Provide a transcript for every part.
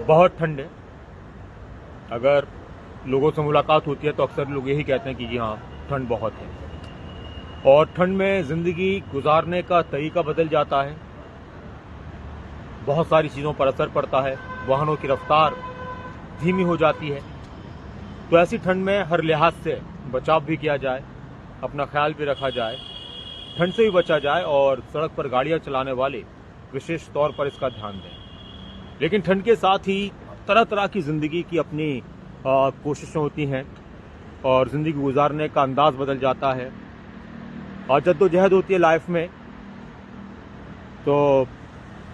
बहुत ठंड है। अगर लोगों से मुलाकात होती है तो अक्सर लोग यही कहते हैं कि जी हाँ, ठंड बहुत है। और ठंड में ज़िंदगी गुजारने का तरीका बदल जाता है, बहुत सारी चीज़ों पर असर पड़ता है, वाहनों की रफ्तार धीमी हो जाती है। तो ऐसी ठंड में हर लिहाज से बचाव भी किया जाए, अपना ख्याल भी रखा जाए, ठंड से भी बचा जाए और सड़क पर गाड़ियां चलाने वाले विशेष तौर पर इसका ध्यान दें। लेकिन ठंड के साथ ही तरह तरह की ज़िंदगी की अपनी कोशिशें होती हैं और ज़िंदगी गुजारने का अंदाज बदल जाता है और जद्दोजहद होती है लाइफ में। तो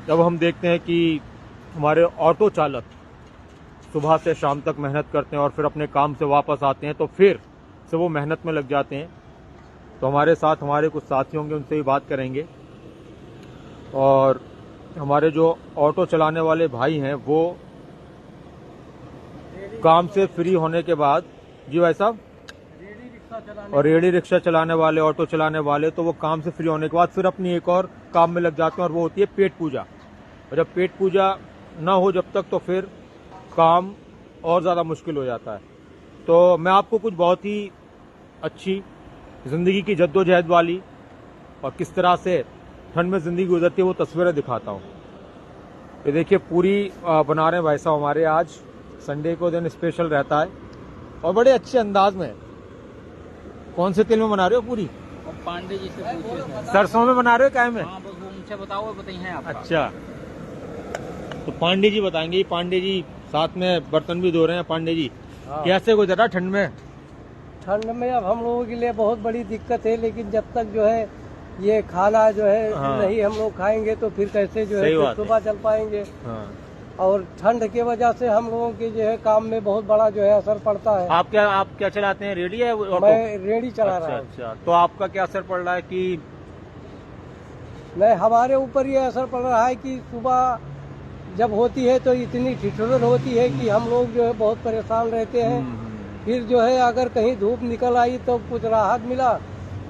जब हम देखते हैं कि हमारे ऑटो चालक सुबह से शाम तक मेहनत करते हैं और फिर अपने काम से वापस आते हैं तो फिर से वो मेहनत में लग जाते हैं। तो हमारे साथ हमारे कुछ साथी होंगे, उनसे भी बात करेंगे। और हमारे जो ऑटो चलाने वाले भाई हैं वो काम से फ्री होने के बाद, जी भाई साहब, और रेडी रिक्शा चलाने वाले, ऑटो चलाने वाले, तो वो काम से फ्री होने के बाद फिर अपनी एक और काम में लग जाते हैं और वो होती है पेट पूजा। और जब पेट पूजा ना हो जब तक तो फिर काम और ज़्यादा मुश्किल हो जाता है। तो मैं आपको कुछ बहुत ही अच्छी ज़िंदगी की जद्दोजहद वाली और किस तरह से ठंड में ज़िंदगी गुजरती है वो तस्वीरें दिखाता हूँ। ये देखिए पूरी बना रहे हैं भाई साहब हमारे। आज संडे को दिन स्पेशल रहता है और बड़े अच्छे अंदाज में। कौन से तेल में बना रहे हो पूरी? और पांडे जी से पूछिए। सरसों में बना रहे हो क्या में? हाँ, बस वो उनसे बताओ, बताइए आप। अच्छा, तो पांडे जी बताएंगे। पांडे जी साथ में बर्तन भी धो रहे हैं। पांडे जी, कैसे गुजरा ठंड में? ठंड में अब हम लोगों के लिए बहुत बड़ी दिक्कत है, लेकिन जब तक जो है ये खाना जो है नहीं हम लोग खाएंगे तो फिर कैसे जो है सुबह चल पाएंगे। और ठंड के वजह से हम लोगों के जो है काम में बहुत बड़ा जो है असर पड़ता है। आप क्या चलाते हैं? रेडी है? मैं रेडी चला रहा हूँ। अच्छा, तो आपका क्या असर पड़ रहा है कि? नहीं, हमारे ऊपर ये असर पड़ रहा है कि सुबह जब होती है तो इतनी ठिठुरन होती है कि हम लोग जो है बहुत परेशान रहते हैं। फिर जो है अगर कहीं धूप निकल आई तो कुछ राहत मिला,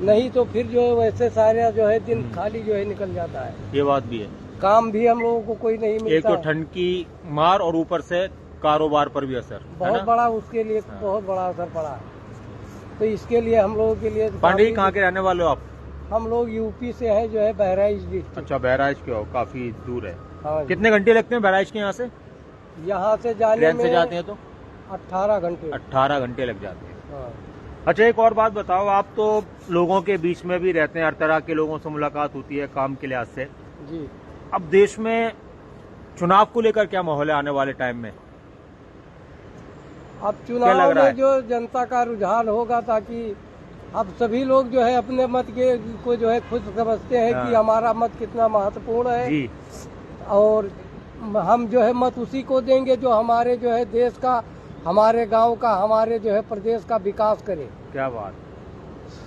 नहीं तो फिर जो है वैसे सारा जो है दिन खाली जो है निकल जाता है। ये बात भी है, काम भी हम लोगों को कोई नहीं मिलता। एक तो ठंड की मार और ऊपर से कारोबार पर भी असर बहुत बड़ा, उसके लिए बहुत बड़ा असर पड़ा है। तो इसके लिए हम लोगों के लिए। पांडे जी, कहाँ के रहने वाले हो आप? हम लोग यूपी से हैं, जो है बहराइच डिस्ट्रिक्ट। अच्छा, बहराइच के हो, काफी दूर है। हाँ, कितने घंटे लगते हैं बहराइच के यहाँ से? यहाँ से जाने ट्रेन में से जाते हैं तो 18 घंटे। 18 घंटे लग जाते हैं। हाँ। अच्छा, एक और बात बताओ, आप तो लोगों के बीच में भी रहते हैं, हर तरह के लोगों से मुलाकात होती है काम के लिहाज से जी। अब देश में चुनाव को लेकर क्या माहौल है आने वाले टाइम में? अब चुनाव में जो जनता का रुझान होगा, ताकि अब सभी लोग जो है अपने मत के को जो है खुद समझते हैं कि हमारा मत कितना महत्वपूर्ण है जी। और हम जो है मत उसी को देंगे जो हमारे जो है देश का, हमारे गांव का, हमारे जो है प्रदेश का विकास करे। क्या बात।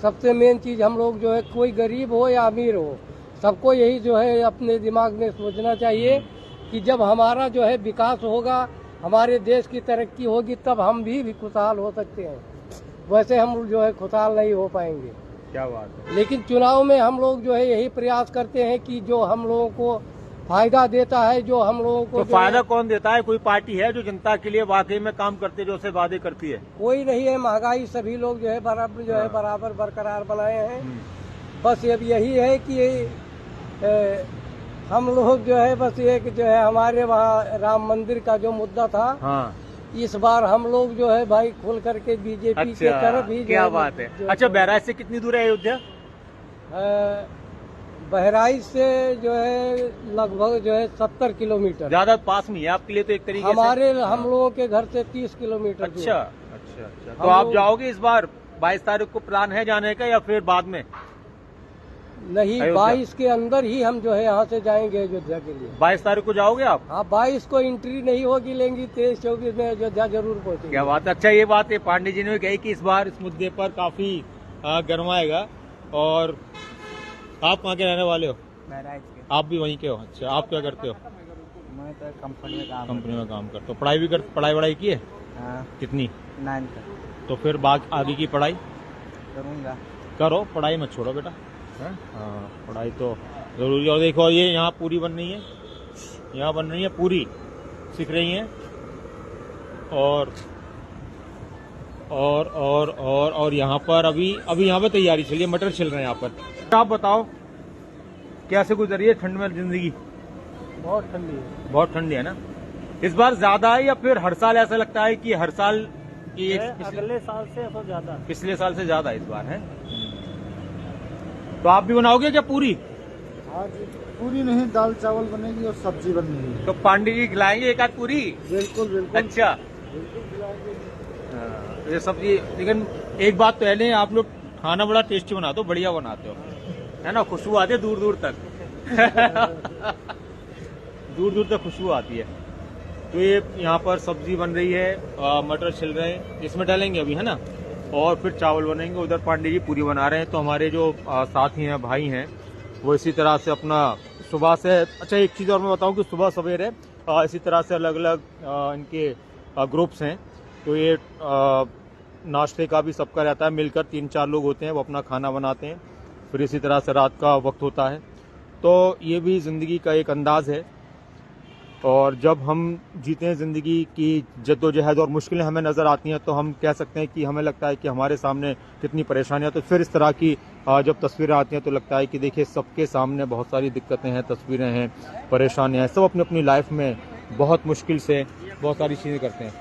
सबसे मेन चीज हम लोग जो है, कोई गरीब हो या अमीर हो, सबको यही जो है अपने दिमाग में सोचना चाहिए कि जब हमारा जो है विकास होगा, हमारे देश की तरक्की होगी, तब हम भी खुशहाल हो सकते हैं। वैसे हम जो है खुशहाल नहीं हो पाएंगे। क्या बात है। लेकिन चुनाव में हम लोग जो है यही प्रयास करते हैं कि जो हम लोगों को फायदा देता है, जो हम लोगों को। तो फायदा कौन देता है? कोई पार्टी है जो जनता के लिए वाकई में काम करती है, जो उसे वादे करती है? कोई नहीं है। महंगाई सभी लोग जो है बराबर बरकरार बनाए हैं। बस अब यही है कि हम लोग जो है बस एक जो है हमारे वहाँ राम मंदिर का जो मुद्दा था, इस बार हम लोग जो है भाई खुल करके बीजेपी के तरफ ही। क्या बात है। अच्छा, बहराइच से कितनी दूर है अयोध्या? बहराइच से जो है लगभग जो है 70 किलोमीटर। ज्यादा पास में है आपके लिए तो एक तरीके हमारे से। हम लोगों के घर से 30 किलोमीटर। अच्छा। तो आप जाओगे इस बार? 22 तारीख को प्लान है जाने का या फिर बाद में? नहीं, 22 के अंदर ही हम जो है यहाँ से जाएंगे अयोध्या के लिए। 22 तारीख को जाओगे आप? हाँ, 22 को एंट्री नहीं होगी, लेंगी 23-24 में अयोध्या जरूर पहुँचेंगे। क्या बात। अच्छा, ये बात है पांडे जी ने कही कि इस बार इस मुद्दे पर काफी गरमाएगा। और आप कहाँ के रहने वाले हो? बहराइच के। आप भी वहीं के हो? अच्छा, आप क्या करते हो? मैं तो कंपनी में काम करता हूँ। तो पढ़ाई वढ़ाई की है? कितनी? 9th। तो फिर आगे की पढ़ाई करूँगा। करो, पढ़ाई मत छोड़ो बेटा। हाँ, पढ़ाई तो जरूरी है। और देखो, ये यहाँ पूरी बन रही है, यहाँ बन रही है पूरी, सीख रही हैं। और यहाँ पर अभी यहाँ पे तैयारी चलिए, मटर छिल रहे हैं यहाँ पर। आप बताओ कैसे गुजर रही है ठंड में जिंदगी? बहुत ठंडी है। बहुत ठंडी है ना? इस बार ज्यादा है या फिर हर साल ऐसा लगता है कि हर साल की अगले साल से तो ज्यादा, पिछले साल से ज्यादा इस बार है? तो आप भी बनाओगे क्या पूरी? आज पूरी नहीं, दाल चावल बनेगी और सब्जी बनेगी। तो पांडे जी खिलाएंगे एक आध पूरी? बिल्कुल बिल्कुल। अच्छा, ये सब्जी। लेकिन एक बात तो है, आप लोग खाना बड़ा टेस्टी बनाते हो, बढ़िया बनाते हो, है ना? खुशबू आती है दूर दूर तक। दूर दूर तक खुशबू आती है। तो ये यहाँ पर सब्जी बन रही है, मटर छिल रहे हैं, इसमें डालेंगे अभी, है ना? और फिर चावल बनेंगे। उधर पांडे जी पूरी बना रहे हैं। तो हमारे जो साथी हैं, भाई हैं, वो इसी तरह से अपना सुबह से। अच्छा, एक चीज़ और मैं बताऊं कि सुबह सवेरे इसी तरह से अलग अलग इनके ग्रुप्स हैं। तो ये नाश्ते का भी सबका रहता है, मिलकर 3-4 लोग होते हैं, वो अपना खाना बनाते हैं। फिर इसी तरह से रात का वक्त होता है। तो ये भी ज़िंदगी का एक अंदाज़ है। और जब हम जीते हैं ज़िंदगी की जद्दोजहद और मुश्किलें हमें नज़र आती हैं, तो हम कह सकते हैं कि हमें लगता है कि हमारे सामने कितनी परेशानियां। तो फिर इस तरह की जब तस्वीरें आती हैं तो लगता है कि देखिए, सबके सामने बहुत सारी दिक्कतें हैं, तस्वीरें हैं, परेशानियां हैं। सब अपनी अपनी लाइफ में बहुत मुश्किल से बहुत सारी चीज़ें करते हैं।